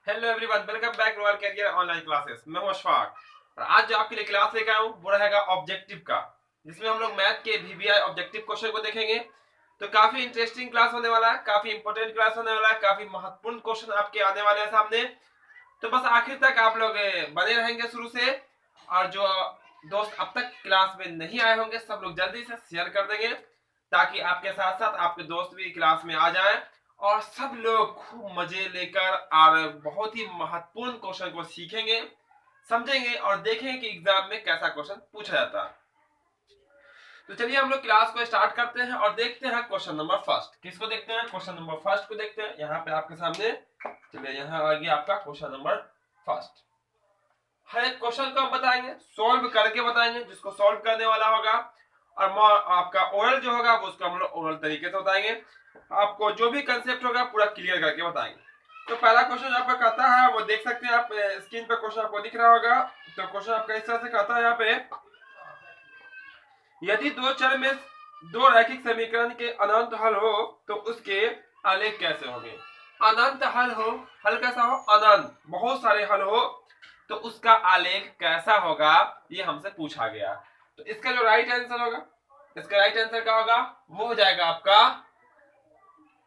Hello everyone, welcome back royal career online classes. मैं हूं अशफाक और आज जो आपके लिए क्लास लेकर आया हूं वो रहेगा ऑब्जेक्टिव का, जिसमें हम लोग मैथ के वीवीआई ऑब्जेक्टिव क्वेश्चन को देखेंगे। तो काफी इंटरेस्टिंग क्लास होने वाला है, काफी इंपॉर्टेंट क्लास होने वाला है, काफी महत्वपूर्ण क्वेश्चन आपके आने वाले हैं सामने। तो बस आखिर तक आप लोग बने रहेंगे शुरू से। और जो दोस्त अब तक क्लास में नहीं आए होंगे सब लोग जल्दी से शेयर कर देंगे, ताकि आपके साथ साथ आपके दोस्त भी क्लास में आ जाएं और सब लोग खूब मजे लेकर और बहुत ही महत्वपूर्ण क्वेश्चन को सीखेंगे, समझेंगे और देखेंगे कि एग्जाम में कैसा क्वेश्चन पूछा जाता है। तो चलिए हम लोग क्लास को स्टार्ट करते हैं और देखते हैं क्वेश्चन नंबर फर्स्ट। किसको देखते हैं? क्वेश्चन नंबर फर्स्ट को देखते हैं। यहाँ पे आपके सामने, चलिए यहाँ आ गया आपका क्वेश्चन नंबर फर्स्ट। हर एक क्वेश्चन को हम बताएंगे, सॉल्व करके बताएंगे, जिसको सॉल्व करने वाला होगा और आपका ओरल जो होगा वो उसको हम लोग ओरल तरीके से बताएंगे। आपको जो भी कंसेप्ट होगा पूरा क्लियर करके बताएंगे। तो पहला क्वेश्चन आपका कहता है, वो देख सकते हैं आप स्क्रीन पे, क्वेश्चन आपको दिख रहा होगा। तो क्वेश्चन आपका इस तरह से कहता है यहाँ पे, यदि दो चर में दो रैखिक समीकरण के अनंत हल हो तो उसके आलेख कैसे होंगे। अनंत हल हो, हल कैसा हो? अनंत, बहुत सारे हल हो तो उसका आलेख कैसा होगा, ये हमसे पूछा गया। तो इसका जो राइट आंसर होगा, इसका राइट आंसर क्या होगा? वो हो जाएगा आपका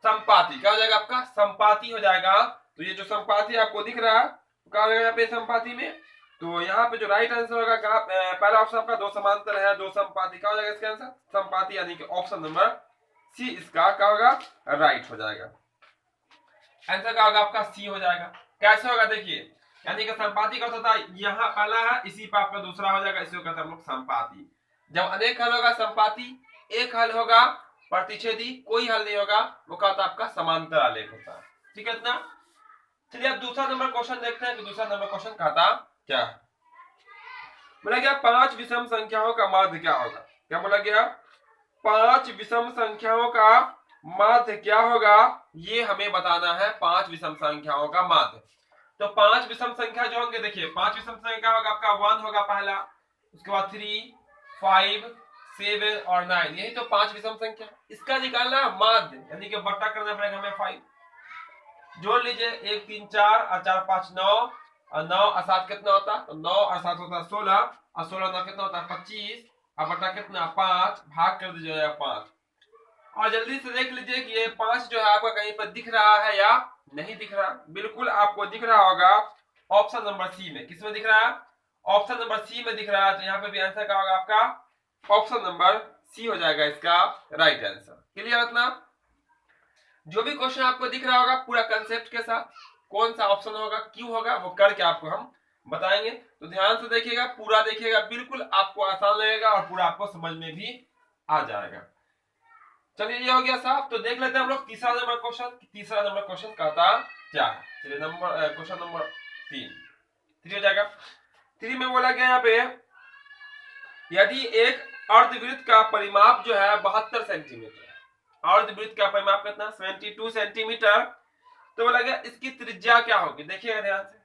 संपाति। क्या हो जाएगा? आपका संपाति हो जाएगा। तो ये जो संपाति आपको दिख रहा है क्या हो जाएगा यहाँ पे संपाति में? तो यहाँ पे जो राइट आंसर होगा, पहला ऑप्शन आपका दो समांतर है, दो संपाति। क्या हो जाएगा इसका आंसर? संपाति, यानी कि ऑप्शन नंबर सी इसका क्या होगा? राइट हो जाएगा। आंसर क्या होगा? आपका सी हो जाएगा। कैसे होगा देखिए, यानी कि संपाति का होता है, यहाँ पहला है, इसी पर आपका दूसरा हो जाएगा, इसको कहते हैं हम लोग संपाति। जब अनेक हल होगा संपाति, एक हल होगा प्रतिच्छेदी, कोई हल नहीं होगा, वो कहता आपका समांतर आलेख होता है। ठीक है इतना। चलिए अब दूसरा नंबर क्वेश्चन देखते हैं कि दूसरा नंबर क्वेश्चन कहता क्या है। बोला गया पांच विषम संख्याओं का माध्य क्या होगा। क्या बोला गया? पांच विषम संख्याओं का माध्य क्या होगा, ये हमें बताना है। पांच विषम संख्याओं का माध्य। तो पांच विषम संख्या जो होंगे, देखिए पांच विषम संख्या होगा आपका, वन होगा पहला, उसके बाद 3, 5, 7 और 9, यही तो पांच विषम संख्या। इसका निकालना माध्य, यानी कि बट्टा करना पड़ेगा हमें 5। जोड़ लीजिए, 1, 3, 4 और 4, 5, 9 और 9 और 7 कितना होता है? तो 9 और 7 होता है 16 और 16 9 कितना होता है? 25 और बट्टा कितना? 5, भाग कर दीजिए 5। और जल्दी से देख लीजिए कि ये 5 जो है आपका कहीं पर दिख रहा है या नहीं दिख रहा। बिल्कुल आपको दिख रहा होगा ऑप्शन नंबर सी में। किस में दिख रहा है? ऑप्शन नंबर सी में दिख रहा है। तो यहाँ पे भी आंसर क्या होगा आपका? ऑप्शन नंबर सी हो जाएगा इसका राइट आंसर। क्लियर? मतलब जो भी क्वेश्चन आपको दिख रहा होगा पूरा कंसेप्ट के साथ, कौन सा ऑप्शन होगा, क्यों होगा, वो करके आपको हम बताएंगे। तो ध्यान से देखिएगा, पूरा देखिएगा, बिल्कुल आपको आसान लगेगा और पूरा आपको समझ में भी आ जाएगा। चलिए ये हो गया साहब। तो देख लेते हैं हम लोग तीसरा नंबर क्वेश्चन। तीसरा नंबर क्वेश्चन कहता क्या है। चलिए नंबर क्वेश्चन नंबर 3 हो जाएगा। 3 में बोला गया यहाँ पे, यदि एक अर्धवृत्त का परिमाप जो है 72 सेंटीमीटर, अर्धवृत्त का परिमाप कितना? 72 सेंटीमीटर। तो बोला गया इसकी त्रिज्या क्या होगी। देखिएगा ध्यान से,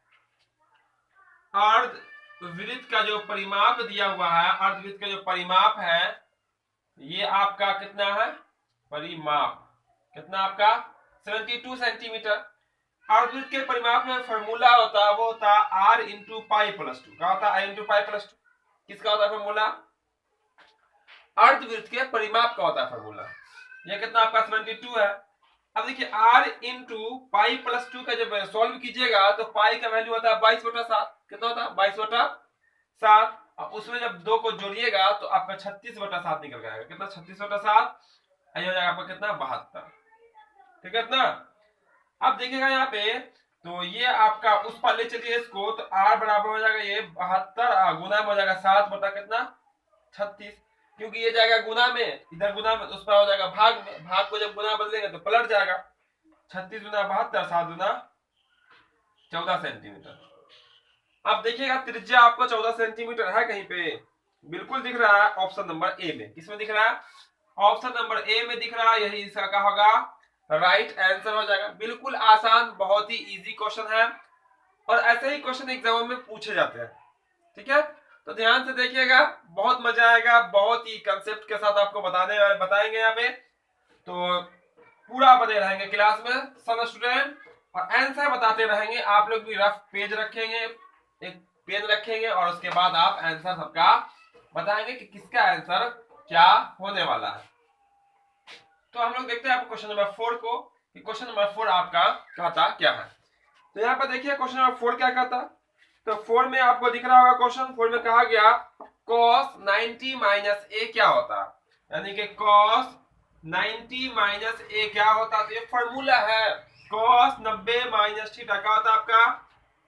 अर्धवृत्त का जो परिमाप दिया हुआ है, अर्धवृत्त का जो परिमाप है, ये आपका कितना है? परिमाप कितना आपका? 72 सेंटीमीटर। अर्धवृत्त के परिमाप में फॉर्मूला होता है, वो होता है r इंटू पाई प्लस 2। क्या होता है? r into pi plus 2। किसका होता है फॉर्मूला? अर्धवृत्त के परिमाप का होता है फॉर्मूला। ये कितना आपका? 72 है। अब देखिए r इंटू पाई प्लस 2 का जब सॉल्व कीजिएगा तो पाई का वैल्यू होता है 22/7। कितना होता है? 22/7। और उसमें जब दो को जोड़िएगा तो आपका 36/7 निकल जाएगा। कितना? 36/7। ये हो जाएगा आपका कितना? 72। ठीक है ना। अब देखिएगा यहाँ पे, तो ये आपका उस पर ले चलिए इसको, तो r बराबर हो जाएगा ये 72 गुना में हो जाएगा 7 बटा कितना? 36। क्योंकि ये जाएगा गुना में, इधर गुना में, उस पर हो जाएगा भाग में। भाग को जब गुना बदलेंगे तो पलट जाएगा। 36 गुना 72, 7 गुना 14 सेंटीमीटर। अब देखिएगा त्रिज्या आपको 14 सेंटीमीटर है कहीं पे? बिल्कुल दिख रहा है ऑप्शन नंबर ए में। किसमें दिख रहा है? ऑप्शन नंबर ए में दिख रहा है। यही इसका क्या होगा? राइट आंसर हो जाएगा। बिल्कुल आसान, बहुत ही इजी क्वेश्चन है और ऐसे ही क्वेश्चन एग्जाम में पूछे जाते हैं। ठीक है, तो ध्यान से देखिएगा, बहुत मजा आएगा। बहुत ही कंसेप्ट के साथ आपको बताएंगे यहाँ पे। तो पूरा बने रहेंगे क्लास में सब स्टूडेंट और आंसर बताते रहेंगे। आप लोग भी रफ पेज रखेंगे, एक पेन रखेंगे और उसके बाद आप आंसर सबका बताएंगे कि किसका आंसर क्या होने वाला है। तो हम लोग देखते हैं आपको क्वेश्चन नंबर 4 को, कि क्वेश्चन नंबर 4 आपका कहता क्या है। तो यहाँ पर देखिए क्वेश्चन नंबर 4 क्या कहता। तो 4 में आपको दिख रहा होगा, क्वेश्चन 4 में कहा गया cos 90 माइनस ए क्या होता, यानी कि cos 90 माइनस ए क्या होता। तो ये फॉर्मूला है, cos 90 माइनस थीटा क्या होता आपका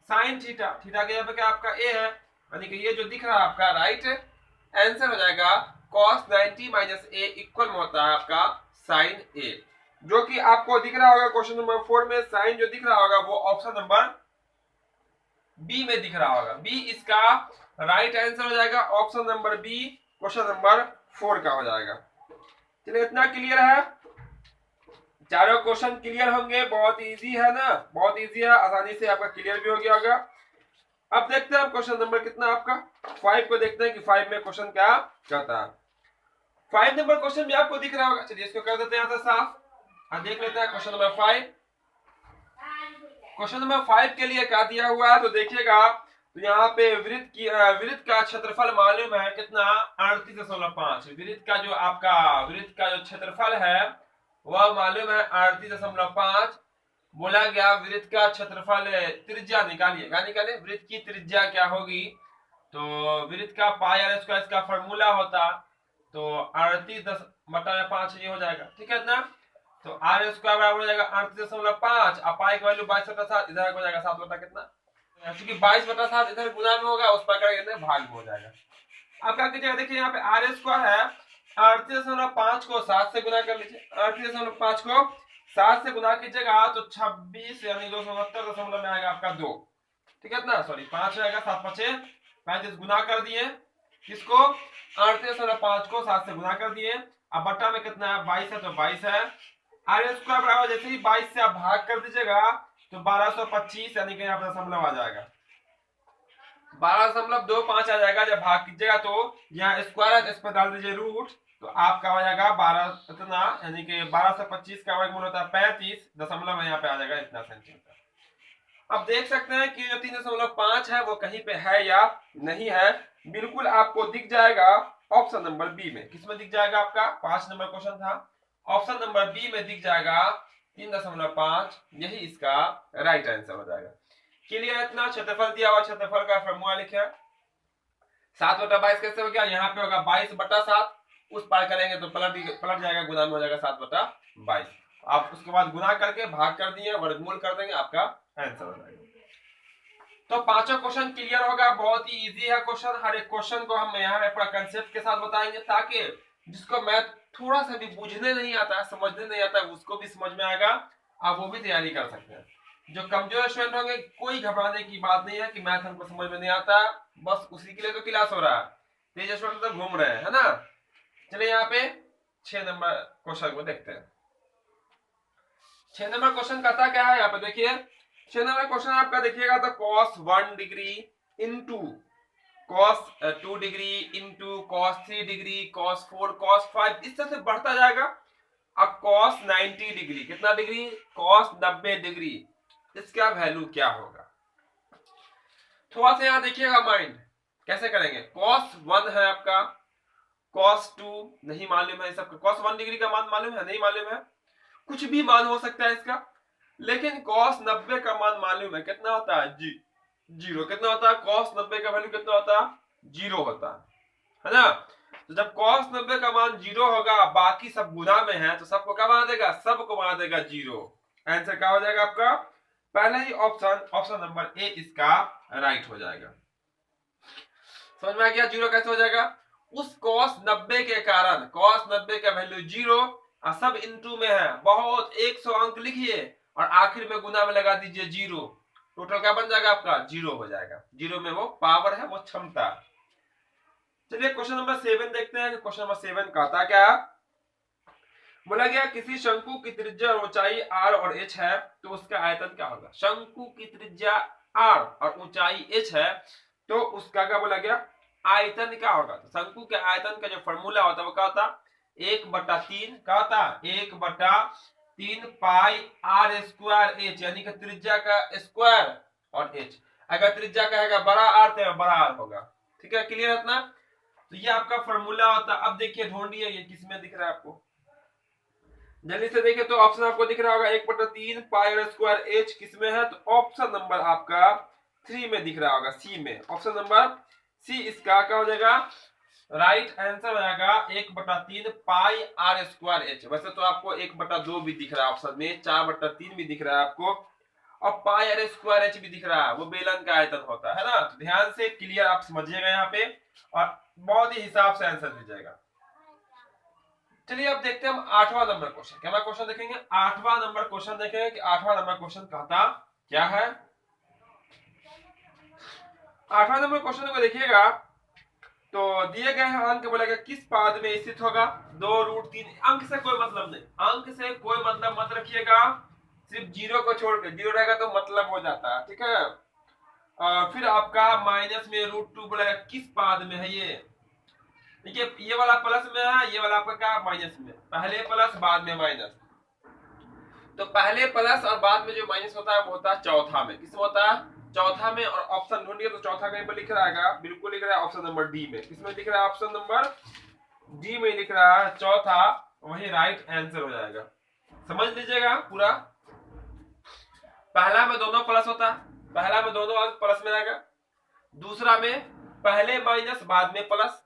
sin थीटा। थीटा के यहाँ पे क्या आपका ए है, यानी कि ये जो दिख रहा है आपका राइट आंसर हो जाएगा। cos 90 माइनस ए इक्वल में होता है आपका sin ए, जो कि आपको दिख रहा होगा क्वेश्चन नंबर 4 में। साइन जो दिख रहा होगा वो ऑप्शन नंबर बी में दिख रहा होगा। बी इसका राइट आंसर हो जाएगा। Option number B question number 4 का हो जाएगा। चलिए इतना क्लियर है, चारों क्वेश्चन क्लियर होंगे। बहुत इजी है ना, बहुत इजी है, आसानी से आपका क्लियर भी हो गया होगा। अब देखते हैं क्वेश्चन नंबर कितना आपका 5 को देखते हैं कि 5 में क्वेश्चन क्या कहता है। 5 नंबर क्वेश्चन भी आपको दिख रहा होगा। चलिए इसको कर देते हैं यहाँ से साफ और देख लेते हैं क्वेश्चन नंबर 5। क्वेश्चन नंबर 5 के लिए क्या दिया हुआ है तो देखिएगा। तो यहाँ पे वृत्त का क्षेत्रफल मालूम है कितना 38.5। वृत्त का जो क्षेत्रफल है वह मालूम है 38.5। बोला गया वृत्त का क्षेत्रफल त्रिज्या निकालिए। क्या निकाले, वृत्त की त्रिज्या क्या होगी। तो वृत्त का पाई आर स्क्वायर इसका फॉर्मूला होता, तो 38/5 ये हो जाएगा, ठीक है ना। तो आर स्क्वायर बराबर हो जाएगा 38.5 और पाई का वैल्यू 22/7, इधर हो जाएगा 7 बटा कितना, क्योंकि 22/7 इधर गुना में होगा, उस पर करेंगे भाग में हो जाएगा। अब क्या कीजिएगा, देखिए यहाँ पे आर स्क्वायर है, 38.5 को 7 से गुना कर लीजिए। 38.5 को 7 से गुना कीजिएगा तो 26 यानी 269 में आएगा आपका 2, ठीक है ना। सॉरी 5 आएगा, 7 5 35 गुना कर दिए किसको 38.5 को 7 से गुना कर दिए। अब बट्टा में कितना है 22 है, तो 22 है। आर स्क्वायर बराबर जैसे ही 22 से आप भाग कर दीजिएगा तो 1225 यानी कि यहाँ पर दशमलव आ जाएगा, 12.25 आ जाएगा। जब भाग कीजिएगा तो यहाँ स्क्वायर है तो इस पर डाल दीजिए रूट, तो आपका हो जाएगा 12 इतना, यानी कि 1225 का वर्गमूल होता है 35 दशमलव यहाँ पे आ जाएगा इतना सेंटीमीटर। अब देख सकते हैं कि जो 3.5 है वो कहीं पे है या नहीं है, बिल्कुल आपको दिख जाएगा ऑप्शन नंबर बी में। किसमें दिख जाएगा आपका 5 नंबर क्वेश्चन था, ऑप्शन नंबर बी में दिख जाएगा 3.5, यही इसका राइट आंसर हो जाएगा। क्लियर इतना। क्षेत्रफल दिया हुआ, क्षेत्रफल का फॉर्मूला लिखे 7/22 कैसे हो गया, यहाँ पे होगा 22/7, उस पार करेंगे तो पलट जाएगा, गुना में हो जाएगा 7/22। आप उसके बाद गुना करके भाग कर दिए, वर्गमूल कर देंगे, आपका आंसर हो जाएगा। तो पांचों क्वेश्चन क्लियर होगा, बहुत ही इजी है क्वेश्चन। हर एक क्वेश्चन को हम यहाँ पे पूरा कंसेप्ट के साथ बताएंगे, ताकि जिसको मैथ थोड़ा सा भी बुझने नहीं आता, समझने नहीं आता, उसको भी समझ में आएगा, आप वो भी तैयारी कर सकते हैं। जो कमजोर स्टूडेंट होंगे कोई घबराने की बात नहीं है कि मैथ हमको समझ में नहीं आता, बस उसी के लिए तो क्लास हो रहा है। तेज स्टूडेंट तो घूम रहे हैं, है ना। चलिए यहाँ पे 6 नंबर क्वेश्चन को देखते हैं। 6 नंबर क्वेश्चन कहता क्या है, यहाँ पे देखिए 6 नंबर क्वेश्चन आपका देखिएगा तो cos 1 degree into cos 2 degree into cos 3 degree cos 4 cos 5 इस तरह से बढ़ता जाएगा। अब cos 90 डिग्री कितना डिग्री cos 90 डिग्री, इसका वैल्यू क्या होगा। थोड़ा सा यहाँ देखिएगा माइंड कैसे करेंगे। cos 1 है आपका, cos 2 नहीं मालूम है सबका, cos 1 डिग्री का मान मालूम है नहीं मालूम है, कुछ भी मान हो सकता है इसका, लेकिन cos 90 का मान मालूम है कितना होता है जीरो। कितना होता है cos 90 का वैल्यू कितना होता है 0 होता है ना। तो जब cos 90 का मान 0 होगा, बाकी सब गुना में है, तो सबको क्या बना देगा, सबको बना देगा 0। आंसर क्या हो जाएगा आपका पहला ही ऑप्शन नंबर ए इसका राइट हो जाएगा। समझ में आ गया 0 कैसे हो जाएगा। उस cos 90 के कारण cos 90 का वैल्यू 0 और सब इनटू में है, बहुत 100 अंक लिखिए और आखिर में गुना में लगा दीजिए 0, टोटल क्या बन जाएगा आपका 0 हो जाएगा। 0 में वो पावर है, वो क्षमता। चलिए क्वेश्चन नंबर 7 देखते हैं। क्वेश्चन नंबर 7 कहता क्या, बोला गया किसी शंकु की त्रिज्या और ऊंचाई r और h है तो उसका आयतन क्या होगा। शंकु की त्रिज्या r और ऊंचाई h है तो उसका क्या बोला गया आयतन क्या होगा। तो शंकु के आयतन का जो फॉर्मूला होता है वो क्या होता 1/3 क्या होता 1/3 3 पाई आर स्क्वायर एच, यानी कि त्रिज्या का स्क्वायर और एच। अगर त्रिज्या का है बड़ा आर तो बड़ा आर होगा। ठीक है, क्लियर है इतना? तो ये आपका फॉर्मूला होता है। अब देखिए ढूंढिए ये किसमें दिख रहा है आपको, जल्दी से देखिए। तो ऑप्शन आपको दिख रहा होगा 1/3 पाई आर स्क्वायर एच किसमें है, तो ऑप्शन नंबर आपका 3 में दिख रहा होगा, सी में। ऑप्शन नंबर सी इसका क्या हो जाएगा, राइट आंसर हो जाएगा 1/3 पाई आर स्क्वायर एच। वैसे तो आपको 1/2 भी दिख रहा है ऑप्शन में, 4/3 भी दिख रहा है आपको, और पाई आर स्क्वायर एच भी दिख रहा है, वो बेलन का आयतन होता है ना। तो ध्यान से क्लियर आप समझिएगा यहाँ पे, और बहुत ही हिसाब से आंसर दीजिएगा। चलिए अब देखते हैं हम 8वां नंबर क्वेश्चन। क्या क्वेश्चन देखेंगे, 8वां नंबर क्वेश्चन देखेंगे कि 8वां नंबर क्वेश्चन कहता क्या है। 8वां नंबर क्वेश्चन को देखिएगा तो दिए गए हैं अंक बोलेगा किस पाद में स्थित होगा। 2√3, अंक से कोई मतलब नहीं, अंक से कोई मतलब मत रखिएगा, सिर्फ जीरो को छोड़ के, जीरो रहेगा तो मतलब हो जाता है। ठीक है, फिर आपका माइनस में √2 बोलेगा किस पाद में है ये। देखिए ये वाला प्लस में है, ये वाला आपका क्या माइनस में, पहले प्लस बाद में माइनस। तो पहले प्लस और बाद में जो माइनस होता है वो होता है चौथा में। किसमें होता है, चौथा में। और ऑप्शन ढूंढिए तो चौथा कहीं पर लिख रहा है, बिल्कुल लिख रहा है ऑप्शन नंबर डी में। किसमें लिख रहा है, ऑप्शन नंबर डी में लिख रहा है चौथा, वही राइट आंसर हो जाएगा। समझ लीजिएगा पूरा। पहला में दोनों प्लस होता है, पहला में दोनों अंक प्लस में रहेगा, दूसरा में पहले माइनस बाद में प्लस,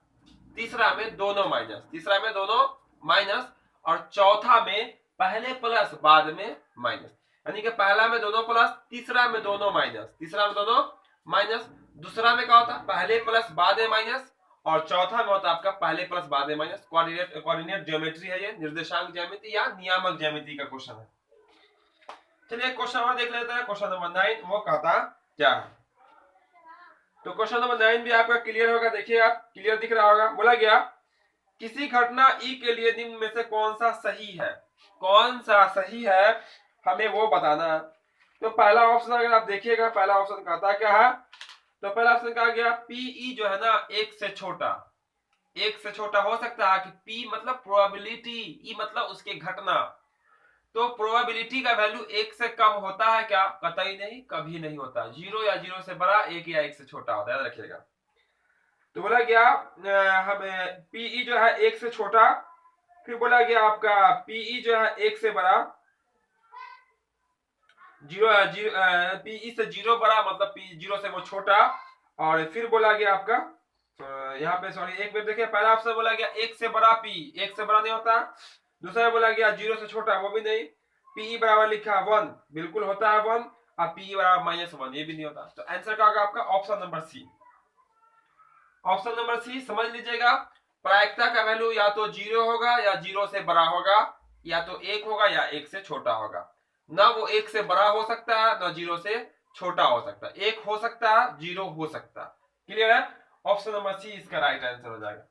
तीसरा में दोनों माइनस, तीसरा में दोनों माइनस, और चौथा में पहले प्लस बाद में माइनस। यानी कि पहला में दोनों प्लस, तीसरा में दोनों माइनस, तीसरा में दोनों माइनस, दूसरा में क्या होता है पहले प्लस बाद में माइनस, और चौथा में होता है आपका पहले प्लस बाद में माइनस। कोऑर्डिनेट ज्योमेट्री है ये, निर्देशांक ज्यामिति या नियामक ज्यामिति का क्वेश्चन है। चलिए क्वेश्चन और देख लेते हैं, क्वेश्चन नंबर 9 वो कहता क्या है। तो क्वेश्चन नंबर 9 भी आपका क्लियर होगा, देखिए आप क्लियर दिख रहा होगा। बोला गया किसी घटना ई के लिए निम्न में से कौन सा सही है, कौन सा सही है हमें वो बताना है। तो पहला ऑप्शन अगर आप देखिएगा, पहला ऑप्शन कहता क्या है, तो पहला ऑप्शन कहा गया पीई जो है ना एक से छोटा, एक से छोटा हो सकता है कि पी मतलब प्रोबेबिलिटी, ई मतलब उसके घटना। तो प्रोबेबिलिटी का वैल्यू एक से कम होता है क्या, कतई नहीं, कभी नहीं होता। जीरो या जीरो से बड़ा, एक या एक से छोटा होता है, याद रखिएगा। तो बोला गया हमें पीई जो है एक से छोटा, फिर बोला गया आपका पीई जो है एक से बड़ा, पीई से जीरो बड़ा मतलब पी जीरो से वो छोटा, और फिर बोला गया आपका यहाँ पे सॉरी एक मिनट देखिए, पहला ऑप्शन बोला गया एक से बड़ा पी, एक से बड़ा नहीं होता। दूसरा बोला गया जीरो से छोटा, वो भी नहीं। पीई बराबर लिखा 1, बिल्कुल होता है 1, और पीई बराबर -1, ये भी नहीं होता। तो आंसर क्या होगा आपका option number C, option number C समझ लीजिएगा। प्रायिकता का वैल्यू या तो जीरो होगा या जीरो से बड़ा होगा, या तो एक होगा या एक से छोटा होगा। ना वो एक से बड़ा हो सकता है, ना जीरो से छोटा हो सकता है, एक हो सकता है, जीरो हो सकता है। क्लियर है, ऑप्शन नंबर सी इसका राइट आंसर हो जाएगा।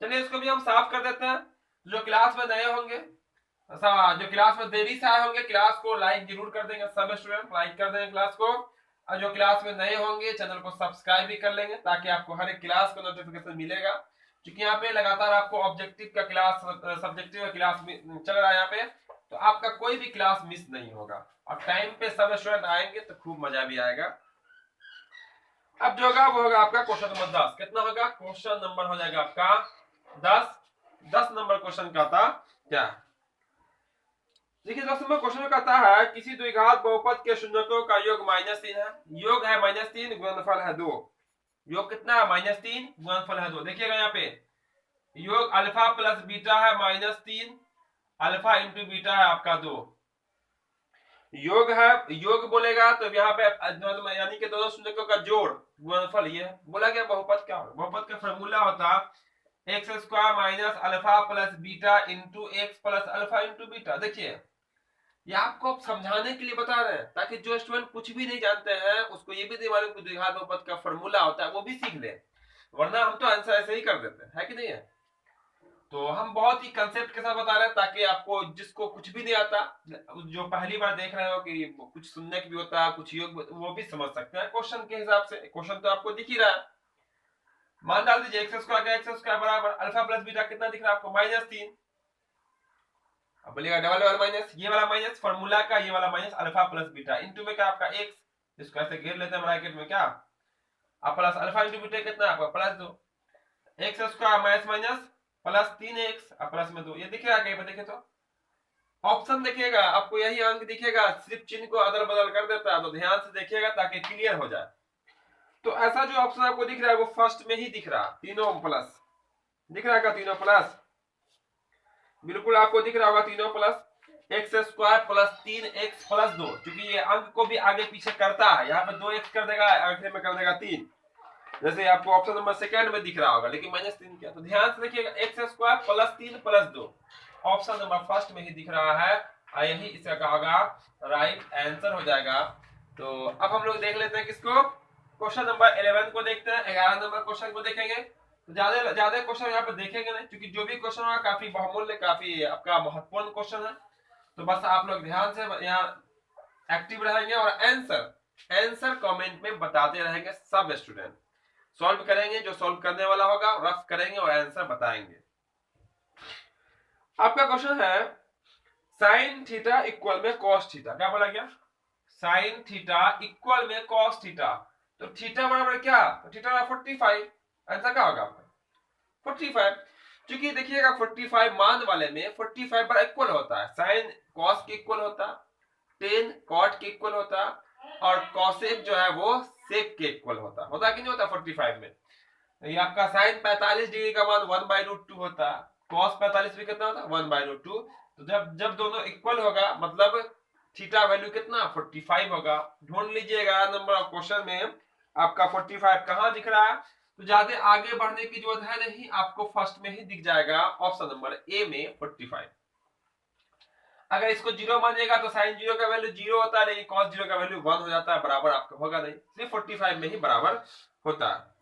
चलिए इसको भी हम साफ कर देते हैं। जो क्लास में नए होंगे, जो क्लास में देरी से आए होंगे, क्लास को लाइक जरूर कर देंगे, सब स्टूडेंट लाइक कर देंगे क्लास को। और जो क्लास में नए होंगे चैनल को सब्सक्राइब भी कर लेंगे, ताकि आपको हर एक क्लास का नोटिफिकेशन मिलेगा। क्योंकि यहाँ पे लगातार आपको ऑब्जेक्टिव का क्लास, सब्जेक्टिव का क्लास चल रहा है यहाँ पे, तो आपका कोई भी क्लास मिस नहीं होगा, और टाइम पे सब स्टूडेंट आएंगे तो खूब मजा भी आएगा। अब जो होगा वो होगा आपका क्वेश्चन नंबर 10। कितना होगा, क्वेश्चन नंबर हो जाएगा आपका 10 नंबर क्वेश्चन का था क्या। देखिए 10 नंबर क्वेश्चन में कहता है किसी द्विघात बहुपद के शून्यकों का योग -3 है। योग है -3, गुणनफल है 2। योग कितना है, -3, गुणनफल है 2। देखिएगा यहाँ पे योग अल्फा प्लस बीटा है -3, अल्फा इंटू बीटा है आपका 2। योग है, योग बोलेगा तो यहाँ पे यानी कि दोनों शून्यकों का जोड़, गुणनफल ये बोला गया। बहुपद क्या होगा, बहुपद का फॉर्मूला होता x square minus alpha plus beta into x plus alpha into beta. देखिए ये आपको समझाने के लिए बता रहे हैं, ताकि जो स्टूडेंट कुछ भी नहीं जानते हैं उसको ये भी नहीं मालूम कि द्विघात बहुपद का फॉर्मूला होता है, वो भी सीख ले। वरना हम तो आंसर ऐसे ही कर देते हैं कि नहीं है। तो हम बहुत ही कंसेप्ट के साथ बता रहे हैं, ताकि आपको जिसको कुछ भी नहीं आता, जो पहली बार देख रहे हो कि कुछ सुनने की भी होता है, कुछ योग, वो भी समझ सकते हैं क्वेश्चन के हिसाब से। क्वेश्चन तो आपको दिख ही रहा है। मान डाल दीजिए एक्स स्क्वायर बराबर अल्फा प्लस बीटा कितना दिख रहा है आपको, -3। अब बोलिएगा डबल डबल माइनस, ये वाला माइनस फॉर्मूला का, ये वाला minus alpha plus beta into में क्या आपका x, इसको ऐसे घेर लेते हैं ब्रैकेट में, क्या अब प्लस अल्फा इंटू बीटा कितना आपका plus 2, x square minus minus plus 3x अब प्लस में 2, ये दिख रहा है कहीं पर देखे तो ऑप्शन देखिएगा आपको यही अंक दिखेगा, सिर्फ चिन्ह को अदल बदल कर देता है, तो ध्यान से देखिएगा ताकि क्लियर हो जाए। तो ऐसा जो ऑप्शन आपको दिख रहा है वो फर्स्ट में ही दिख रहा, तीनों प्लस दिख रहा है, तीनों प्लस बिल्कुल आपको दिख रहा होगा, तीनों plus, x square plus 3x plus 2, क्योंकि ये अंक को भी आगे पीछे करता है, यहाँ पे 2x कर देगा, आखिर में कर देगा 3, जैसे आपको ऑप्शन नंबर सेकंड में दिख रहा होगा, लेकिन माइनस 3 क्या, तो ध्यान से देखिएगा x square plus 3 plus 2 option number first में ही दिख रहा है, यही इसका क्या होगा राइट आंसर हो जाएगा। तो अब हम लोग देख लेते हैं किसको, क्वेश्चन नंबर 11 को देखते हैं, 11 नंबर क्वेश्चन को देखेंगे। तो ज्यादा क्वेश्चन यहाँ पे देखेंगे नहीं, क्योंकि जो भी क्वेश्चन होगा काफी बहुमूल्य, काफी आपका महत्वपूर्ण क्वेश्चन है, तो बस आप लोग ध्यान से यहाँ एक्टिव रहेंगे और आंसर कमेंट में बताते रहेंगे, सब स्टूडेंट सॉल्व करेंगे, जो सॉल्व करने वाला होगा रफ करेंगे और आंसर बताएंगे। आपका क्वेश्चन है साइन थीटा इक्वल में कॉस थीटा, क्या बोला गया, साइन थीटा इक्वल में कॉस थीटा, तो थीटा बराबर क्या, तो थीटा बराबर 45, आंसर क्या होगा आपका 45, क्योंकि देखिएगा 45 मान वाले में 45 पर इक्वल होता है, साइन कॉस के इक्वल होता, टेन कॉट के इक्वल होता, और कॉसेक जो है वो सेक के इक्वल होता कि नहीं होता 45 में। ये आपका साइन 45 डिग्री का मान 1/√2 होता, कॉस 45 भी कितना होता 1/√2, तो जब दोनों इक्वल होगा मतलब थीटा वैल्यू कितना 45 होगा। ढूंढ लीजिएगा नंबर ऑफ क्वेश्चन में आपका 45 कहां दिख रहा है, तो ज्यादा आगे बढ़ने की जरूरत है नहीं, आपको फर्स्ट में ही दिख जाएगा ऑप्शन नंबर ए में 45। अगर इसको 0 मानिएगा तो साइन 0 का वैल्यू 0 होता है, लेकिन कॉस 0 का वैल्यू 1 हो जाता है, बराबर आपका होगा नहीं, सिर्फ 45 में ही बराबर होता है।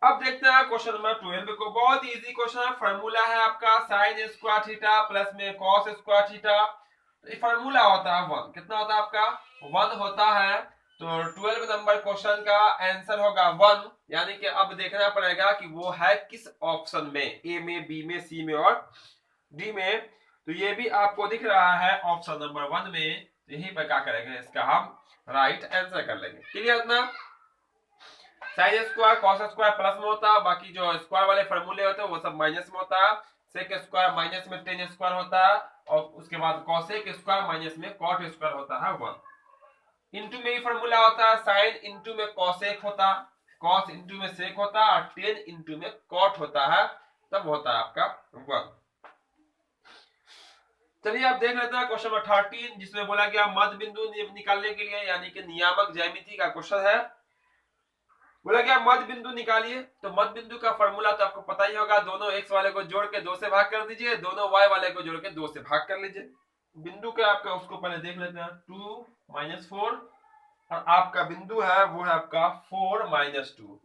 अब देखते हैं क्वेश्चन नंबर 12 को, बहुत इजी क्वेश्चन है, फार्मूला है आपका साइन स्क्वायर थीटा प्लस में कॉस स्क्वायर थीटा, तो ये फार्मूला होता है 1, कितना होता है आपका 1 होता है, तो 12 नंबर क्वेश्चन का आंसर होगा 1, यानी कि अब देखना पड़ेगा कि वो है किस ऑप्शन में, ए में, बी में, सी में और डी में, तो ये भी आपको दिख रहा है ऑप्शन नंबर 1 में, तो यही पर क्या करेंगे, इसका हम राइट आंसर कर लेंगे। क्लियर इतना, sine square cos square plus में होता है, बाकी जो स्क्वायर वाले फॉर्मूले होते हैं वो सब माइनस में होता है, सेक स्क्वायर माइनस में टेन स्क्वायर होता है, और उसके बाद कॉसेक स्क्वायर माइनस में कॉट स्क्वायर होता है 1, इनटू में ही फॉर्मूला होता है, साइन इनटू में कॉसेक होता, कॉस इनटू में सेक होता है, और टेन इनटू में कॉट होता है, तब होता है आपका 1। चलिए आप देख लेते हैं क्वेश्चन नंबर 13, जिसमें बोला गया मध्य बिंदु निकालने के लिए, यानी कि नियामक ज्यामिति का क्वेश्चन है, बोला गया मध्य बिंदु निकालिए, तो मध्य बिंदु का फॉर्मूला तो आपको पता ही होगा, दोनों x वाले को जोड़ के 2 से भाग कर दीजिए, दोनों y वाले को जोड़ के 2 से भाग कर लीजिए। बिंदु के आपका उसको पहले देख लेते हैं, 2 - 4, और आपका बिंदु है वो है आपका 4 - 2,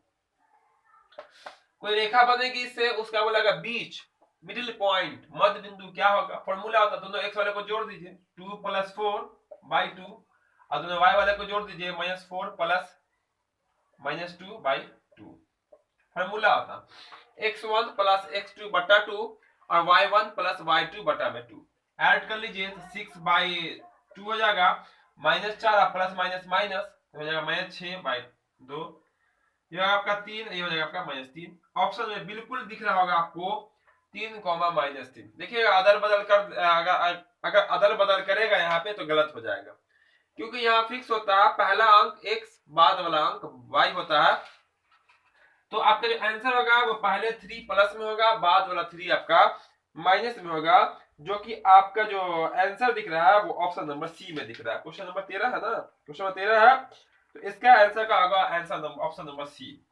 कोई रेखा बनेगी इससे, उसका बोला गया बीच, मिडिल पॉइंट, मध्य बिंदु क्या होगा, फॉर्मूला होता दोनों x वाले को जोड़ दीजिए 2 + 4/2, और दोनों y वाले को जोड़ दीजिए -4 + -2/2, फॉर्मूला होता x1 + x2 बटा 2 और y1 + y2 बटा में 2, ऐड कर लीजिए तो 6/2 हो जाएगा, -4 प्लस माइनस माइनस हो जाएगा -6/2, ये आपका 3, ये हो जाएगा आपका -3, ऑप्शन में बिल्कुल दिख रहा होगा आपको 3, -3, देखिएगा अदल बदल कर, अगर अदल बदल करेगा यहाँ पे तो गलत हो जाएगा, क्योंकि यहाँ फिक्स होता है पहला अंक x, बाद वाला अंक y होता है, तो आपका जो आंसर होगा वो पहले 3 प्लस में होगा, बाद वाला 3 आपका माइनस में होगा, जो कि आपका जो आंसर दिख रहा है वो ऑप्शन नंबर सी में दिख रहा है। क्वेश्चन नंबर 13 है ना, क्वेश्चन नंबर 13 है, तो इसका आंसर का होगा answer number option number C,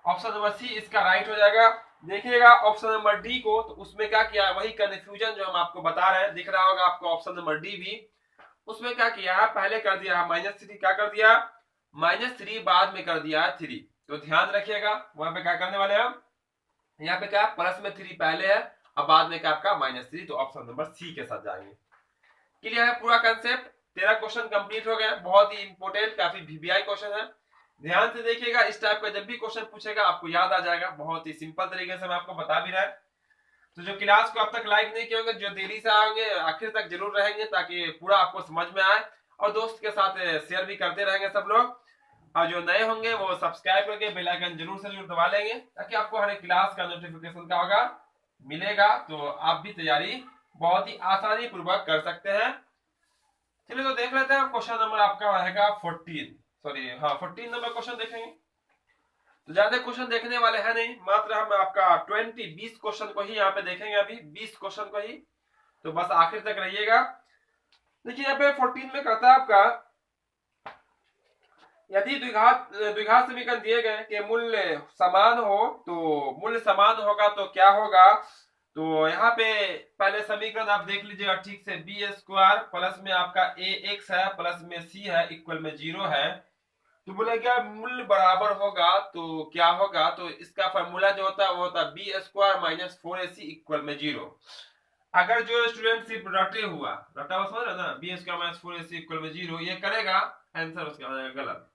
option number C इसका राइट हो जाएगा। देखिएगा ऑप्शन नंबर डी को, तो उसमें क्या किया, वही कंफ्यूजन जो हम आपको बता रहे हैं, दिख रहा होगा आपको ऑप्शन नंबर डी भी, उसमें क्या किया है, पहले कर दिया -3, क्या कर दिया -3, बाद में कर दिया 3, तो ध्यान रखिएगा वहां पे क्या करने वाले हैं हम, यहाँ पे क्या प्लस में 3 पहले है और बाद में क्या आपका -3, तो ऑप्शन नंबर सी के साथ जाएंगे। क्लियर है पूरा कंसेप्ट, 13 क्वेश्चन कंप्लीट हो गए, बहुत ही इंपॉर्टेंट, काफी वीवीआई क्वेश्चन है, ध्यान से देखिएगा, इस टाइप का जब भी क्वेश्चन पूछेगा आपको याद आ जाएगा, बहुत ही सिंपल तरीके से मैं आपको बता भी रहा है। तो जो क्लास को अब तक लाइक नहीं किए होंगे, जो देरी से आएंगे आखिर तक जरूर रहेंगे ताकि पूरा आपको समझ में आए, और दोस्त के साथ शेयर भी करते रहेंगे सब लोग। और जो नए होंगे वो सब्सक्राइब करके बेल आइकन जरूर से जरूर दबा लेंगे ताकि आपको हर एक क्लास का नोटिफिकेशन का होगा मिलेगा, तो आप भी तैयारी बहुत ही आसानी पूर्वक कर सकते हैं। चलिए तो देख लेते हैं क्वेश्चन नंबर आपका रहेगा 14 नंबर क्वेश्चन देखेंगे। तो ज्यादा क्वेश्चन देखने वाले हैं नहीं, मात्र हम आपका 20 क्वेश्चन को ही यहाँ पे देखेंगे, अभी 20 क्वेश्चन को ही, तो बस आखिर तक रहिएगा। देखिए यहाँ पे 14 में कहता है आपका, यदि द्विघात समीकरण दिए गए कि मूल्य समान हो, तो मूल्य समान होगा तो क्या होगा। तो यहाँ पे पहले समीकरण आप देख लीजिएगा ठीक से, बी स्क्वायर प्लस में आपका ए एक्स है प्लस में सी है इक्वल में 0 है। तो बोला क्या मूल्य बराबर होगा तो क्या होगा, तो इसका फॉर्मूला जो होता है वो होता है B square minus 4ac equal में 0। अगर जो स्टूडेंट सिर्फ रटा हुआ समझ रहे ना, B square minus 4ac equal में 0 ये करेगा, आंसर उसका हो जाएगा गलत,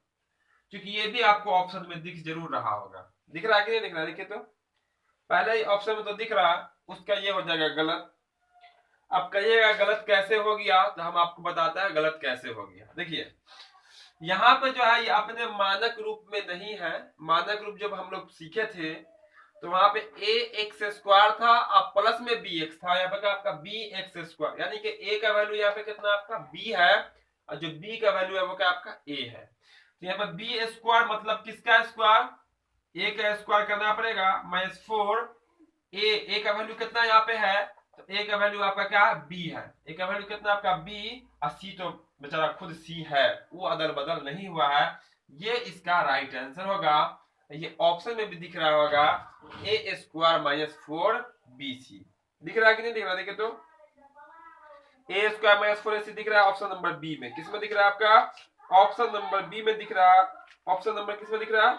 क्योंकि ये भी आपको ऑप्शन में दिख जरूर रहा होगा। दिख रहा है कि नहीं दिख रहा, देखिए तो पहले ही ऑप्शन में तो दिख रहा, उसका ये हो जाएगा गलत। अब कहिएगा गलत कैसे हो गया, तो हम आपको बताते हैं गलत कैसे हो गया। देखिए यहाँ पे जो है ये अपने मानक रूप में नहीं है। मानक रूप जब हम लोग सीखे थे तो वहां पे ए एक्स स्क्वायर था और प्लस में बी एक्स था, यहाँ पे आपका बी एक्स स्क्वायर, यानी कि ए का वैल्यू यहाँ पे कितना आपका बी है और जो बी का वैल्यू है वो क्या आपका ए है। तो यहाँ पे बी स्क्वायर मतलब किसका स्क्वायर, ए का स्क्वायर करना पड़ेगा माइनस 4, ए का वैल्यू कितना यहाँ पे है, तो ए का वैल्यू आपका क्या है बी है, ए का वैल्यू कितना आपका बी, और सी तो बेचारा खुद सी है, वो अदल बदल नहीं हुआ है, ये इसका राइट आंसर होगा। ये ऑप्शन में भी दिख रहा होगा ए स्क्वायर माइनस 4bc, दिख रहा है कि नहीं दिख रहा, देखिए तो ए स्क्वायर माइनस 4ac दिख रहा है ऑप्शन नंबर बी में। किस में दिख रहा है आपका, ऑप्शन नंबर बी में दिख रहा है। ऑप्शन नंबर किस में दिख रहा है,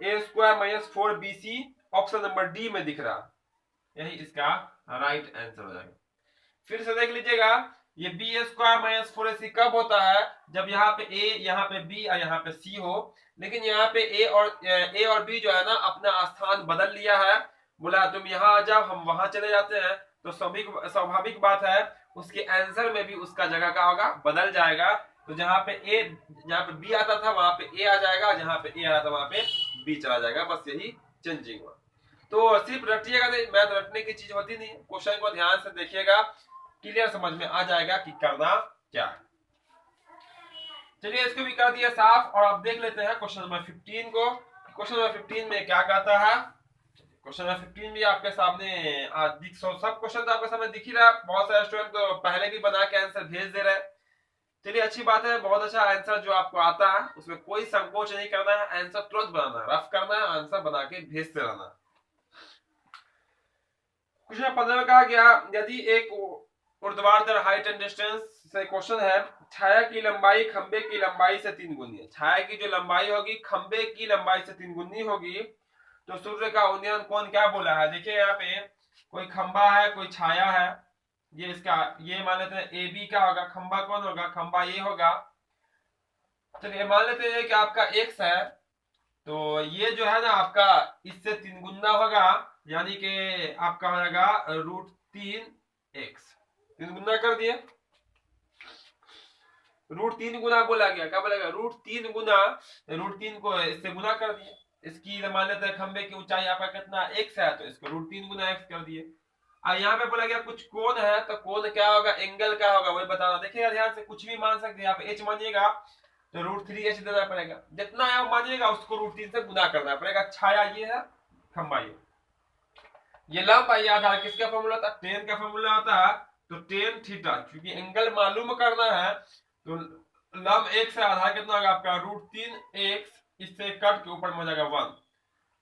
A square minus 4bc option number D में दिख रहा, यही इसका राइट आंसर हो जाएगा। फिर से देख लीजिएगा, ये बी स्क्वायर माइनस 4ac कब होता है, जब यहाँ पे a यहाँ पे b और यहाँ पे c हो, लेकिन यहाँ पे a और b जो है ना अपना स्थान बदल लिया है, बोला तुम यहाँ आ जाओ हम वहां चले जाते हैं, तो स्वाभाविक बात है उसके आंसर में भी उसका जगह का होगा बदल जाएगा। तो जहाँ पे b आता था वहां पे a आ जाएगा, जहाँ पे a आ रहा था वहां पे b चला जाएगा, बस यही चेंजिंग हुआ। तो सिर्फ रटिएगा नहीं, मैथ रटने की चीज होती नहीं, क्वेश्चन को ध्यान से देखिएगा, क्लियर समझ में आ जाएगा कि करना क्या है। चलिए इसको भी कर दिया साफ, और अब देख लेते हैं क्वेश्चन नंबर 15 को। क्वेश्चन नंबर 15 में क्या कहता है, क्वेश्चन नंबर 15 भी आपके सामने सब क्वेश्चन तो आपके सामने दिख ही रहा है, बहुत सारे स्टूडेंट तो पहले भी बना के आंसर भेज दे रहे हैं। चलिए अच्छी बात है, बहुत अच्छा आंसर जो आपको आता है उसमें कोई संकोच नहीं करना है, आंसर तुरंत बनाना है, रफ करना है, आंसर बना के भेजते रहना। क्वेश्चन 15 में कहा गया, यदि एक ऊर्ध्वाधर हाइट एंड डिस्टेंस से क्वेश्चन है, छाया की लंबाई खंबे की लंबाई से 3 गुनी है। छाया की जो लंबाई होगी खंबे की लंबाई से 3 गुनी होगी, तो सूर्य का उन्नयन कोण क्या बोला है। देखिए यहाँ पे कोई खंबा है कोई छाया है, ये इसका ये मान लेते हैं ए बी का होगा, खंबा कौन होगा, खंबा ये होगा। चलिए मान लेते हैं कि आपका एक्स है, तो ये जो है ना आपका इससे 3 गुना होगा, यानी कि आपका हो जाएगा √3x, 3 गुना कर दिए, √3 गुना बोला गया, क्या बोला गया √3 गुना, √3 को इससे गुना कर दिए। इसकी मान लेते हैं खंबे की ऊंचाई आपका कितना x है, तो इसको √3 गुना x कर दिए। और यहाँ पे बोला गया कुछ कोण है, तो कोण क्या होगा, एंगल क्या होगा वही बताना। देखिएगा ध्यान से, कुछ भी मान सकते हैं, यहाँ पे h मानिएगा तो √3h देना पड़ेगा, जितना यहाँ मानिएगा उसको √3 से गुना करना पड़ेगा। छाया ये है, खंबा ये लंब या आधार किसका फॉर्मूला होता है, टेन का फॉर्मूला होता है, तो टेन थीटा, क्योंकि एंगल मालूम करना है, तो लंब एक से आधार कितना होगा आपका √3x, इससे कट के ऊपर में हो जाएगा 1।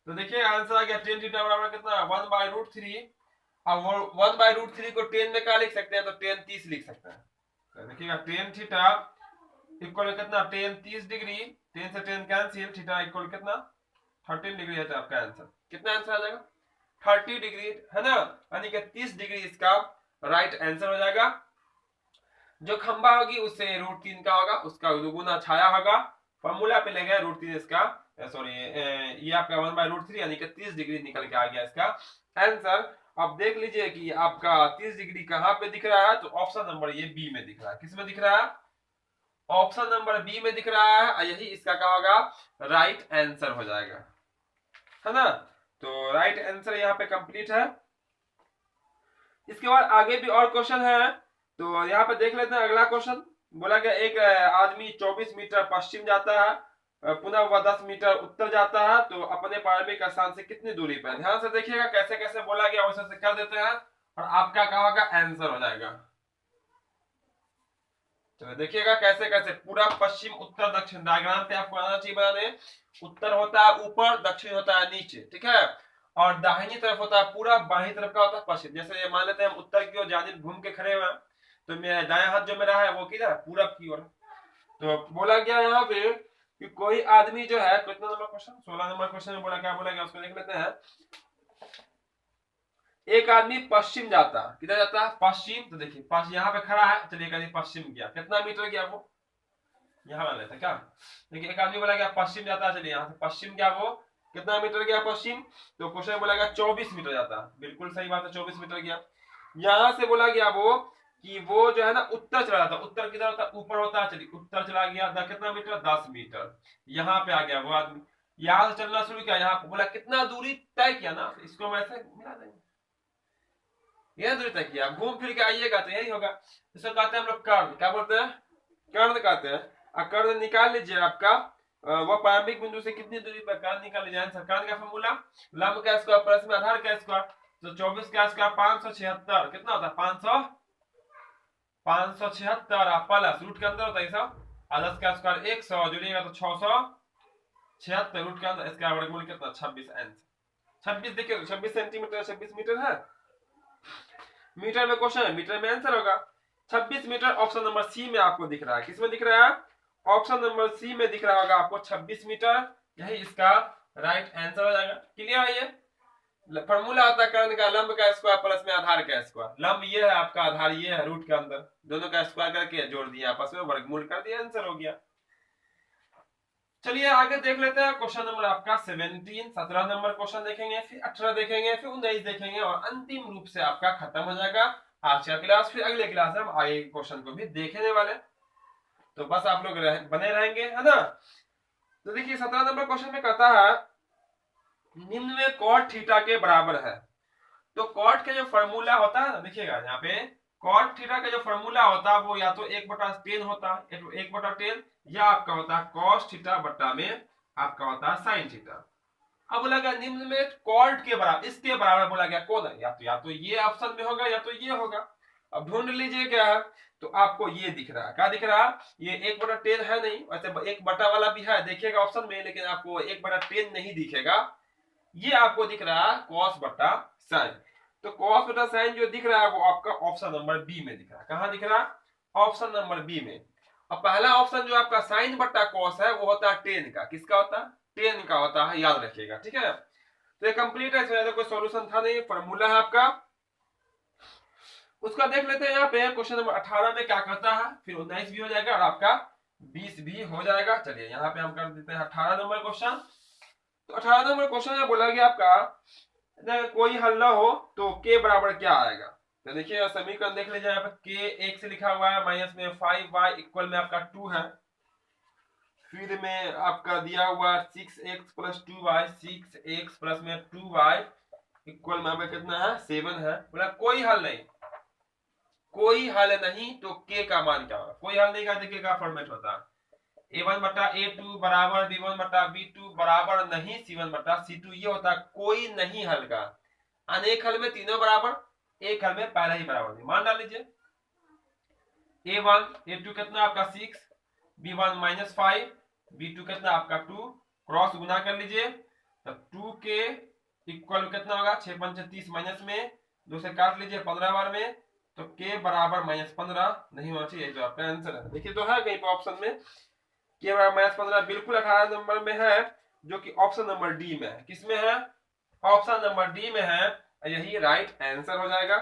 तो देखिए आंसर आ गया टेन थीटा बराबर कितना 1/√3। अब 1/√3 को 10 में क्या लिख सकते हैं, तो 10 30 लिख सकते हैं। तो देखिएगा टेन थीटा इक्वल कितना 10 30 डिग्री, 10 से 10 कैंसिल, थीटा इक्वल कितना 13 डिग्री है, तो आपका आंसर कितना आंसर आ जाएगा 30 डिग्री है ना, यानी कि 30 डिग्री इसका राइट आंसर हो जाएगा। जो खंबा होगी उससे √3 का होगा, उसका दुगुना छाया होगा, फॉर्मूला पे लगे √3 इसका, सॉरी ये आपका 1/√3 यानी कि 30 डिग्री निकल के आ गया इसका आंसर। अब देख लीजिए कि आपका 30 डिग्री कहाँ पे दिख रहा है, तो ऑप्शन नंबर ये बी में दिख रहा है। किस में दिख रहा है? ऑप्शन नंबर बी में दिख रहा है, और यही इसका क्या होगा, राइट आंसर हो जाएगा, है ना। तो राइट आंसर यहाँ पे कंप्लीट है। इसके बाद आगे भी और क्वेश्चन है, तो यहाँ पे देख लेते हैं अगला क्वेश्चन। बोला गया एक आदमी 24 मीटर पश्चिम जाता है, पुनः वह 10 मीटर उत्तर जाता है, तो अपने प्रारंभिक स्थान से कितनी दूरी पर। ध्यान से देखिएगा कैसे कैसे बोला गया वैसे से कर देते हैं और आपका क्या होगा, आंसर हो जाएगा। चलो देखिएगा कैसे कैसे, पूरा पश्चिम उत्तर दक्षिण डायग्राम पे आपको आना चाहिए बनाने। उत्तर होता है ऊपर, दक्षिण होता है नीचे, ठीक है, और दाहिनी तरफ होता है पूरा, बाई तरफ का होता है पश्चिम। जैसे ये मान लेते हैं हम उत्तर की ओर जानिब घूम के खड़े हुए हैं, तो मेरा दायां हाथ जो मेरा है वो किधर, पूरब की ओर। तो बोला गया यहाँ पे कि कोई आदमी जो है, कितना नंबर क्वेश्चन, 16 नंबर क्वेश्चन में बोला, क्या बोला गया उसको देख लेते हैं। एक आदमी पश्चिम जाता, किधर जाता है, पश्चिम। तो देखिए पास यहाँ पे खड़ा है, चलिए एक पश्चिम गया, कितना मीटर गया वो, यहाँ वाला लेता क्या। देखिए एक आदमी बोला गया पश्चिम जाता है, चलिए यहाँ से पश्चिम गया, वो कितना मीटर गया पश्चिम, तो क्वेश्चन बोला गया 24 मीटर जाता है, बिल्कुल सही बात है, 24 मीटर गया। यहाँ से बोला गया वो कि वो जो है ना उत्तर चला जाता, उत्तर किधर होता है, ऊपर होता है, चलिए उत्तर चला गया, कितना मीटर, 10 मीटर। यहाँ पे आ गया वो आदमी, यहाँ से चलना शुरू किया, यहाँ पे बोला कितना दूरी तय किया ना, तो इसको हम ऐसे मिला देंगे, यह दूरी तय किया, घूम फिर के आइएगा तो यही होगा। इसको कहते हैं हम लोग कर्ण, क्या बोलते हैं, कर्ण कहते हैं। कर्ण निकाल लीजिए आपका, वह प्रारंभिक बिंदु से कितनी दूरी पर, कर्ण निकाल लीजिए आंसर। कर्ण का फॉर्मूला लंब का स्क्वायर प्लस में आधार का स्क्वायर, तो 24 का स्क्वायर 576, कितना होता है 576 प्लस रूट के अंदर होता है 100, 10 का स्क्वायर 100 जोड़िएगा तो 676, रूट के अंदर इसका वर्गमूल कितना 26 आंसर। 26 देखिए 26 सेंटीमीटर 26 मीटर है, मीटर में क्वेश्चन है, मीटर में आंसर होगा 26 मीटर। ऑप्शन नंबर सी में आपको दिख रहा है, किसमें दिख रहा है, ऑप्शन नंबर सी में दिख रहा होगा आपको 26 मीटर, यही इसका राइट आंसर हो जाएगा। क्लियर है, ये फॉर्मूला आता है कर्ण का लंब का स्क्वायर प्लस में आधार का स्क्वायर, लंब ये है आपका, आधार ये है, रूट के अंदर दोनों का स्क्वायर करके जोड़ दिया आपस में, वर्गमूल कर दिया, आंसर हो गया। चलिए आगे देख लेते हैं क्वेश्चन नंबर आपका 17, 17 नंबर क्वेश्चन देखेंगे, फिर 18 देखेंगे, फिर 19 देखेंगे, और अंतिम रूप से आपका खत्म हो जाएगा आज का क्लास। फिर अगले क्लास में हम आगे क्वेश्चन को भी देखने वाले, तो बस आप लोग बने रहेंगे, है ना। तो देखिए 17 नंबर क्वेश्चन में कहता है निम्न में कॉट थीटा के बराबर है। तो कॉट का जो फॉर्मूला होता है ना, देखिएगा यहाँ पे कॉट थीटा का जो फॉर्मूला होता है वो या तो 1/10 होता है, 1/10, या आपका होता है कॉस थीटा बट्टा में आपका होता है साइन थीटा। अब बोला गया निम्न में कॉट के बराबर, इसके बराबर बोला गया कौन है, या तो ये ऑप्शन में होगा या तो ये होगा। अब ढूंढ लीजिए क्या है, तो आपको ये दिख रहा है, क्या दिख रहा है, ये 1/10 है नहीं, वैसे 1 वाला भी है देखिएगा ऑप्शन में, लेकिन आपको 1/10 नहीं दिखेगा, ये आपको दिख रहा है कॉस बट्टा साइन। तो कॉस बटा साइन जो दिख रहा है वो आपका ऑप्शन नंबर बी में दिख रहा है, कहां दिख रहा है, ऑप्शन नंबर बी में। अब पहला ऑप्शन जो आपका साइन बट्टा कॉस है वो होता है टेन का, किसका होता है, टेन का होता है, याद रखिएगा, ठीक है। तो ये कंप्लीट है, इसमें कोई सॉल्यूशन था नहीं, फॉर्मूला है आपका। उसका देख लेते हैं यहाँ पे क्वेश्चन नंबर 18 में क्या कहता है, फिर 19 भी हो जाएगा और आपका 20 भी हो जाएगा। चलिए यहाँ पे हम कर देते हैं 18 नंबर क्वेश्चन। तो 18 नंबर क्वेश्चन में बोला गया आपका कोई हल ना हो तो के बराबर क्या आएगा। तो देखिए समीकरण देख लीजिए, यहाँ पे के 1 से लिखा हुआ है, माइनस में 5y इक्वल में आपका 2 है, फिर में आपका दिया हुआ 6x plus 2y, 6x plus में 2y इक्वल में कितना है 7 है। बोला कोई हल नहीं, कोई हल नहीं तो के का मान क्या होगा, कोई हल नहीं का देखिए का फॉर्मेट होता है, a1 बटा a2 बराबर b1 बटा b2 बराबर नहीं c1 बटा c2, ये होता है कोई नहीं हल का। अनेक हल में तीनों बराबर, एक हल में पहला ही बराबर, मान डाल लीजिए a1 a2 कितना आपका 6, b1 -5, b2 कितना आपका 2, क्रॉस गुना कर लीजिए, तब 2 के इक्वल कितना होगा 6 पंचे 30, माइनस में 2 से काट लीजिए 15 बार में, तो के बराबर -15 नहीं होना चाहिए, जो आपका आंसर है। देखिए तो है कहीं पर ऑप्शन में के बराबर -15 बिल्कुल 18 नंबर में है, जो कि ऑप्शन नंबर डी में है, किसमें है, ऑप्शन नंबर डी में है, यही राइट आंसर हो जाएगा।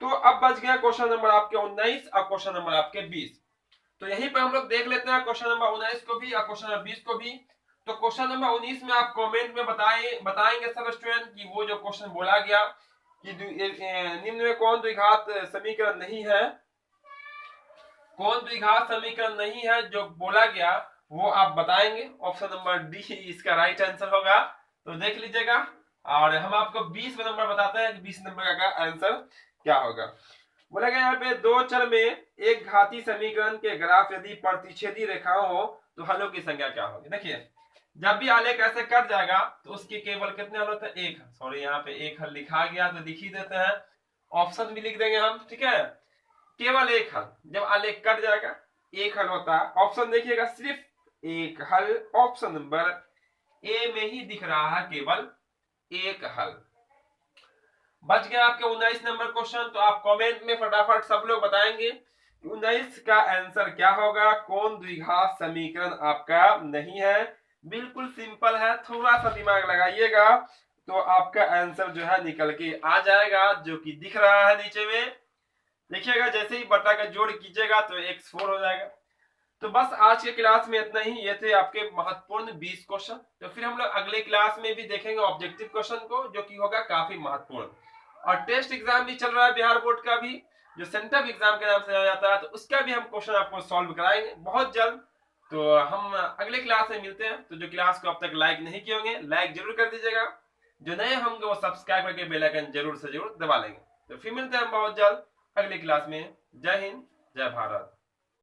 तो अब बच गया क्वेश्चन नंबर आपके 19 और क्वेश्चन नंबर आपके 20। तो यहीं पे हम लोग देख लेते हैं क्वेश्चन नंबर 19 को भी और क्वेश्चन नंबर 20 को भी। तो क्वेश्चन नंबर 19 में आप कमेंट में बताएंगे सब स्टूडेंट कि वो जो क्वेश्चन बोला गया कि निम्न में कौन द्विघात समीकरण नहीं है, कौन द्विघात समीकरण नहीं है जो बोला गया वो आप बताएंगे। ऑप्शन नंबर डी इसका राइट आंसर होगा। तो देख लीजिएगा और हम आपको 20 नंबर बताते हैं कि 20 नंबर का आंसर क्या होगा। बोला गया यहाँ पे दो चर में एक घाती समीकरण के ग्राफ यदि प्रतिच्छेदी रेखाओं हो तो हलों की संख्या क्या होगी। देखिए जब भी आलेख ऐसे कट जाएगा तो उसके केवल कितने हल होते हैं, एक। सॉरी यहाँ पे एक हल लिखा गया तो लिख ही देते हैं, ऑप्शन भी लिख देंगे हम, ठीक है। केवल एक हल, जब आलेख कट जाएगा एक हल होता है। ऑप्शन देखिएगा सिर्फ एक हल, ऑप्शन नंबर ए में ही दिख रहा है केवल एक हल। बच गया आपके 19 नंबर क्वेश्चन। तो आप कमेंट में फटाफट सब लोग बताएंगे 19 का आंसर क्या होगा, कौन द्विघात समीकरण आपका नहीं है। बिल्कुल सिंपल है, थोड़ा सा दिमाग लगाइएगा तो आपका आंसर जो है निकल के आ जाएगा, जो कि दिख रहा है नीचे में। देखिएगा जैसे ही बटा का जोड़ कीजिएगा तो x4 हो जाएगा। तो बस आज के क्लास में इतना ही, ये थे आपके महत्वपूर्ण 20 क्वेश्चन। तो फिर हम लोग अगले क्लास में भी देखेंगे ऑब्जेक्टिव क्वेश्चन को, जो कि होगा काफी महत्वपूर्ण। और टेस्ट एग्जाम भी चल रहा है बिहार बोर्ड का भी, जो सेंट्रल एग्जाम के नाम से जाना जाता है, तो उसका भी हम क्वेश्चन आपको सॉल्व कराएंगे बहुत जल्द। तो हम अगले क्लास में मिलते हैं। तो जो क्लास को अब तक लाइक नहीं किए होंगे लाइक जरूर कर दीजिएगा, जो नए होंगे वो सब्सक्राइब करके बेल आइकन जरूर से जरूर दबा लेंगे। तो फिर मिलते हैं हम बहुत जल्द अगली क्लास में। जय हिंद, जय भारत।